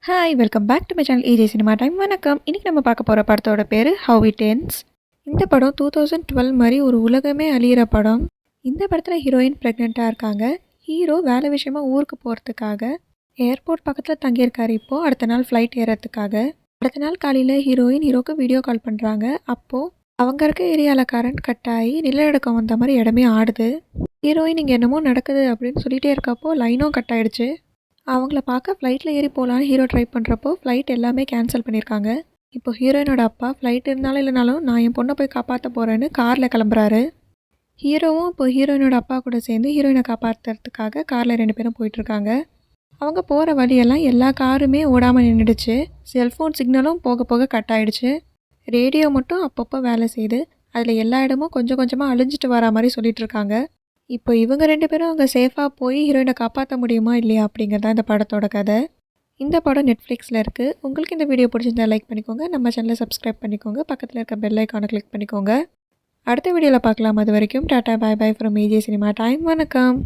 Hi welcome back to my channel AJ cinema time. வணக்கம். இன்றைக்கி நம்ம பார்க்க போகிற படத்தோட பேர் ஹவ் இட் எண்ட்ஸ். இந்த படம் 2012 மாதிரி ஒரு உலகமே அழியிற படம். இந்த படத்தில் ஹீரோயின் ப்ரெக்னெண்ட்டாக இருக்காங்க. ஹீரோ வேலை விஷயமா ஊருக்கு போகிறதுக்காக ஏர்போர்ட் பக்கத்தில் தங்கியிருக்காரு. இப்போது அடுத்த நாள் ஃப்ளைட் ஏறத்துக்காக. அடுத்த நாள் காலையில் ஹீரோக்கு வீடியோ கால் பண்ணுறாங்க. அப்போது அவங்க இருக்க ஏரியாவில் கரண்ட் கட் ஆகி நிலநடுக்கம் வந்த மாதிரி இடமே ஆடுது. ஹீரோயின் இங்கே என்னமோ நடக்குது அப்படின்னு சொல்லிகிட்டே இருக்கப்போ லைனும் கட் ஆகிடுச்சு. அவங்கள பார்க்க ஃப்ளைட்டில் ஏறி போகலான்னு ஹீரோ ட்ரை பண்ணுறப்போ ஃப்ளைட் எல்லாமே கேன்சல் பண்ணியிருக்காங்க. இப்போ ஹீரோயினோட அப்பா ஃப்ளைட் இருந்தாலும் இல்லைனாலும் நான் என் பொண்ணை போய் காப்பாற்ற போகிறேன்னு காரில் கிளம்புறாரு. ஹீரோவும் இப்போ ஹீரோயினோட அப்பா கூட சேர்ந்து ஹீரோயினை காப்பாற்றுறதுக்காக காரில் 2 பேரும் போயிட்டுருக்காங்க. அவங்க போகிற வழியெல்லாம் எல்லா காருமே ஓடாமல் நின்றுடுச்சு. செல்ஃபோன் சிக்னலும் போக போக கட் ஆகிடுச்சு. ரேடியோ மட்டும் அப்பப்போ வேலை செய்யுது. அதில் எல்லா இடமும் கொஞ்சம் கொஞ்சமாக அழிஞ்சிட்டு வர மாதிரி சொல்லிகிட்ருக்காங்க. இப்போ இவங்க 2 பேரும் அங்கே சேஃபாக போய் ஹீரோயினை காப்பாற்ற முடியுமா இல்லையா அப்படிங்கிறது தான் இந்த படத்தோட கதை. இந்த படம் நெட்ஃப்ளிக்ஸில் இருக்குது. உங்களுக்கு இந்த வீடியோ பிடிச்சிருந்தா லைக் பண்ணிக்கோங்க. நம்ம சேனலை சப்ஸ்கிரைப் பண்ணிக்கோங்க. பக்கத்தில் இருக்க பெல் ஐக்கானை கிளிக் பண்ணிக்கோங்க. அடுத்த வீடியோவில் பார்க்கலாம். அது வரைக்கும் tata bye bye from AJ cinema time. வணக்கம்.